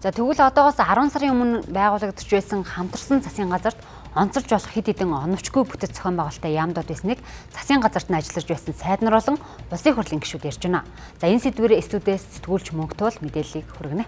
За тэгвэл одоогоос 10 сарын өмнө байгуулагдаж байсан хамтарсан засгийн газарт онцолж болох хэд хэдэн оновчгүй бүтэц зохион байгуулалттай яамдууд байсныг засгийн газарт нь ажиллаж байсан сайд нар болон улсын хурлын гишүүд ярьж байна. За энэ сэдвээр студиэс сэтгүүлч Мөнхтуул мэдээллийг хүргэнэ.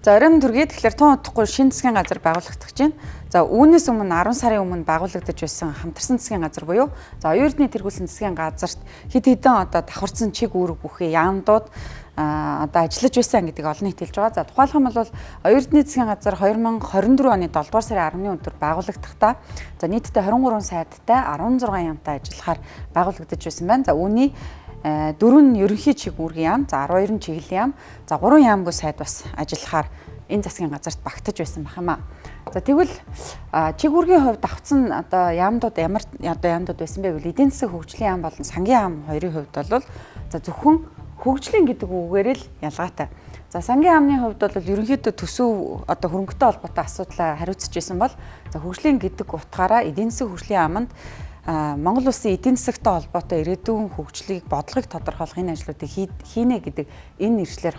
За оройн төргээд тэгэхээр тун удахгүй шинэ засгийн газар байгуулагдах гэж байна. За үүнээс өмнө 10 сарын өмнө байгуулагдаж байсан хамтарсан засгийн газар буюу за оюутны тэргүүлсэн засгийн газарт хэд хэдэн одоо давхарцсан чиг үүрэг бүхий яамдууд одоо ажиллаж байсан гэдгийг олон нийт хэлж байгаа. За тухайлх нь бол оюутны засгийн газар 2024 оны 7 дугаар сарын 10-ны өдөр байгуулагдахдаа за нийтдээ 23 сайдтай 16 яамтай ажиллахаар байгуулагдаж байсан байна. За үүний 4 нь ерөнхий чиг үүргийн яам, за 12 нь чиглэлийн яам, за 3 яамгүй сайд бас ажиллахаар энэ засгийн газарт багтаж байсан байх юм аа. За тэгвэл чиг үүргийн хувьд давцсан одоо яамдууд ямар одоо яамдууд байсан бэ гэвэл эдийн засгийн хөгжлийн яам болон сангийн яам хоёрын хувьд бол за зөвхөн хөгжлийн гэдэг үгээр л ялгаатай. За сангийн яамны хувьд бол ерөнхийдөө төсөв одоо хөрөнгөтэй холбоотой асуудлаа хариуцж байсан бол за хөгжлийн гэдэг утгаараа эдийн засгийн хөгжлийн яамд Монгол улсын эдийн засагтай холбоотой ирээдүйн хөгжлийг бодлогыг тодорхойлох энэ ажлуудыг хийнэ гэдэг энэ нэршлэр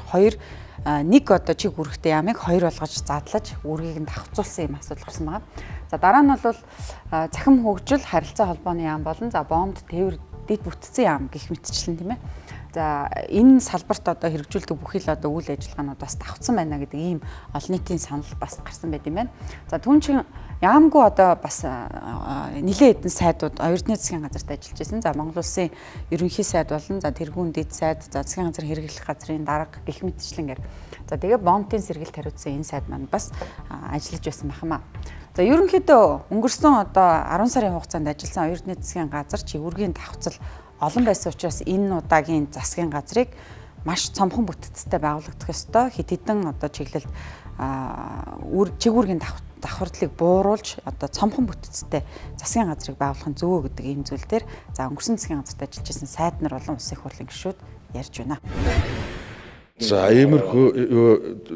нэг одоо чиг үүрэгтэй яамыг хоёр болгож задлаж үүргийг нь давхцуулсан юм асуудал гарсан байна. За дараа нь бол цахим хөгжил харилцаа холбооны яам болон за бомб тээвэр дэд бүтцэн яам гэх мэтчлэн тийм ээ. За энэ салбарт одоо хэрэгжүүлдэг бүхий л одоо үйл ажиллагаанууд бас давхцсан байна гэдэг ийм олон нийтийн санал бас гарсан байт юм байна. За түн чин яамгүй одоо бас нэлээд хэдэн сайдууд оюутны засгийн газарт ажиллаж байсан. За Монгол улсын ерөнхий сайд болон за тэргүүн дэд сайд, за засгийн газар хэрэглэх газрын дарга гэх мэтчлэнгээр. За тэгээ бомбын сэргэлт хариуцсан энэ сайд маань бас ажиллаж байсан байх юм аа. За ерөнхийдөө өнгөрсөн одоо 10 сарын хугацаанд ажилласан оюутны засгийн газар чигүүргийн давхцал олон байсан учраас энэ удаагийн засгийн газрыг маш цомхон бүтцтэй байгуулагдах ёстой. Хэд хэдэн одоо чиглэлд чигүүргийн давхардлыг бууруулж одоо цомхон бүтцтэй засгийн газрыг байгуулах нь зөв гэдэг ийм зүйл дээр за өнгөрсөн засгийн газарт ажиллаж байсан сайд нар болон улсын хурлын гишүүд ярьж байна. За иймэрхүү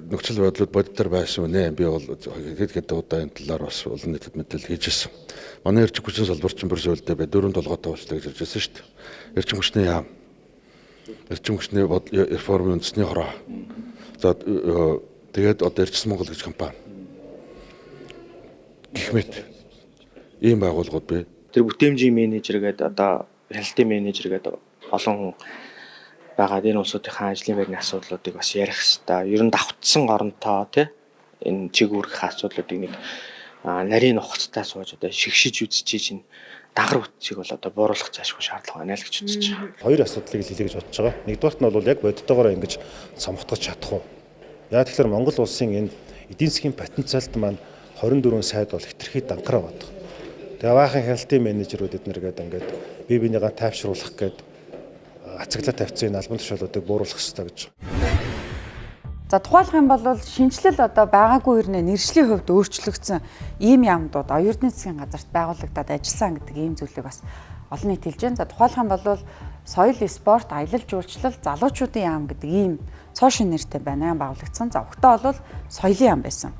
нөхцөл байдлууд бодитор байсан үнэ. Би бол хэд удаа энэ талаар бас олон нийтэд мэдээлэл хийж ирсэн. Манай эрчим хүчний салбарчин бүр зөвлөдөө бай 4 толгойтой уучлаа гэж ирж байсан шүү дээ. Эрчим хүчний яам, эрчим хүчний реформын үндэсний хороо. За тэгээд одоо Эрчим Монгол гэж компани гэх мэт ийм байгууллагууд бий. Тэр бүтээмжийн менежер гэдэг одоо хяналтын менежер гэдэг олон байгаад энэ улсуудынхаа ажлын байрны асуудлуудыг бас ярих хэрэгтэй. Ер нь давхцсан оронтой тий энэ чиг үүрэх асуудлуудыг нэг нарийн нухацтай сууж одоо шигшиж үзэж чинь дагар бүтцийг бол одоо бууруулах заашгүй шаардлага байна л гэж үзэж байгаа. Хоёр асуудлыг хэлье гэж бодож байгаа. Нэгдүгээрт нь бол яг бодитоогоор ингэж цомгтгож чадах уу? Яг тэгэхээр Монгол улсын энэ эдийн засгийн потенциалд маань 24 сайд бол хэтэрхий данхраа бод. Тэгээ баахан хяналтын менежерүүд эднэр гэдэг ингээд бие бинийгаа тайвшруулах гээд ацаглаа тавьсан энэ албан тушаалуудыг бууруулах хэрэгтэй гэж. За тухайлх юм бол шинжилэл одоо байгаагүй хэрнээ нэршлийн хувьд өөрчлөгдсөн ийм яамдууд оюутны засгийн газарт байгуулагдаад ажилласан гэдэг ийм зүйлийг бас олон нийт хэлж байна. За тухайлх юм бол соёл, спорт, аялал жуулчлал, залуучуудын яам гэдэг ийм цоошин нэртэй байна байгуулагдсан. За өгтөө бол соёлын яам байсан.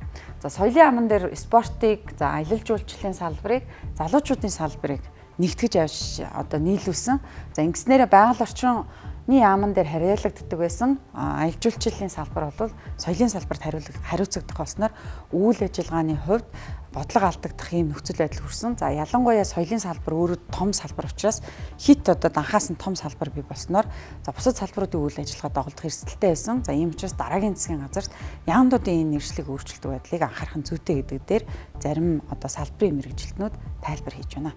За соёлын яамн дээр спортыг, за аялал жуулчлалын салбарыг, залуучуудын салбарыг нэгтгэж авч одоо нийлүүлсэн. За ингэснээрээ байгаль орчны яамн дээр харьяалагддаг байсан аялал жуулчлалын салбар бол соёлын салбарт хариуцагдах болсноор үйл ажиллагааны хувьд бодлого алдагдах ийм нөхцөл байдал хүрсэн. За ялангуяа соёлын салбар өөрөө том салбар учраас хит одоо данхаас нь том салбар бий болсноор за бусад салбаруудын үйл ажиллагаа доголдох эрсдэлтэй байсан. За ийм учраас дараагийн засгийн газарт яамдуудын энэ нэршлиг өөрчлөлт байдлыг анхаарах нь зүйтэй гэдэг дээр зарим одоо салбарын мэргэжилтнүүд тайлбар хийж байна.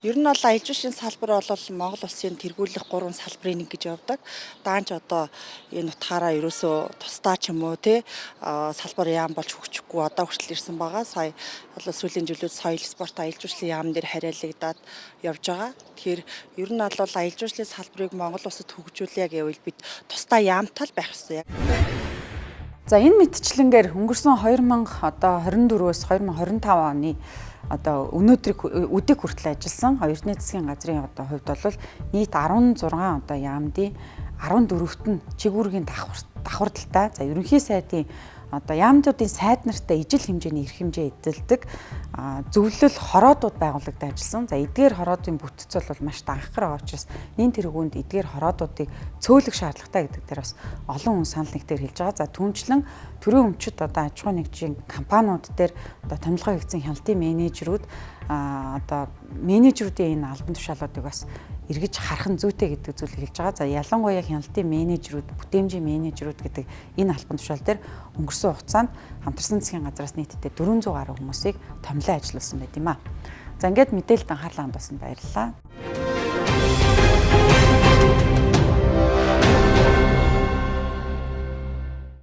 Ер нь бол аялал жуулчлалын салбар бол Монгол улсын тэргүүлэх 3 салбарын нэг гэж явдаг. Даанч одоо энэ утгаараа ерөөсөө тусдаа ч юм уу те салбар яам болж хөгжихгүй одоо хүртэл ирсэн байгаа. Сая бол сүүлийн жилүүд соёл, спорт, аялал жуулчлалын яам дээр харьяалагдаад явж байгаа. Тэгэхээр ер нь бол аялал жуулчлалын салбарыг Монгол улсад хөгжүүлэе гэвэл бид тусдаа яамтай л байх ёстой. За энэ мэтчлэнгээр өнгөрсөн 2024-өөс 2025 оны одоо өнөөдрийг өдийг хүртэл ажилласан оюутны засгийн газрын одоо хувьд бол нийт 16 одоо яамдын 14-т нь чиг үүргийн давхардалтай за ерөнхий сайдын одоо яамдуудын сайд нартай ижил хэмжээний эрх хэмжээ эзэлдэг зөвлөл хороодууд байгуулагдаж ажилласан. За эдгээр хороодын бүтц бол маш дагахар байгаа учраас нийт тэргуунд эдгээр хороодуудыг цөөлөх шаардлагатай гэдэг дээр бас олон хүн санал нэгтээр хэлж байгаа. За түүнчлэн төрийн өмчөд одоо аж ахуй нэгжийн компаниуд дээр одоо томилгоо хийгдсэн хяналтын менежерүүд одоо менежерүүдийн энэ албан тушаалуудыг бас эргэж харах нь зүйтэй гэдэг зүйлийг хэлж байгаа. За ялангуяа хяналтын менежерүүд, бүтээмжийн менежерүүд гэдэг энэ албан тушаал дээр өнгөрсөн хугацаанд хамтарсан засгийн газраас нийтдээ 400 гаруй хүмүүсийг томилон ажиллуулсан байт юм аа. За ингээд мэдээлэлд анхаарлаа хандуулсанд баярлалаа.